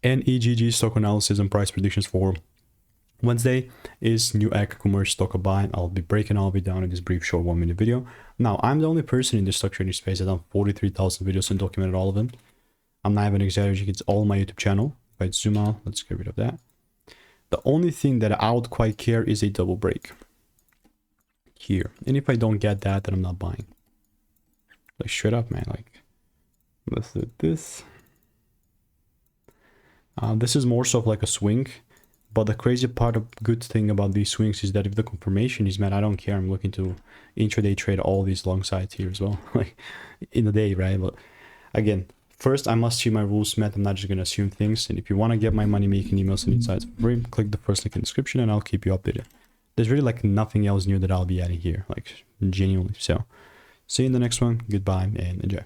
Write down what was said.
NEGG stock analysis and price predictions for Wednesday is Newegg Commerce stock a buy. I'll be breaking all of it down in this brief short 1-minute video. Now, I'm the only person in the stock trading space that done 43,000 videos and documented all of them. I'm not even exaggerating, it's all my YouTube channel. If I zoom out, let's get rid of that. The only thing that I would quite care is a double break here. And if I don't get that, then I'm not buying. Like straight up, man. Like, let's do this. This is more so of like a swing. But the crazy part of good thing about these swings is that if the confirmation is met, I don't care. I'm looking to intraday trade all these long sides here as well, like in the day, right? But again, first I must see my rules met. I'm not just gonna assume things. And if you want to get my money making emails and insights for free, click the first link in the description and I'll keep you updated. There's really like nothing else new that I'll be adding here, like genuinely. So see you in the next one. Goodbye and enjoy.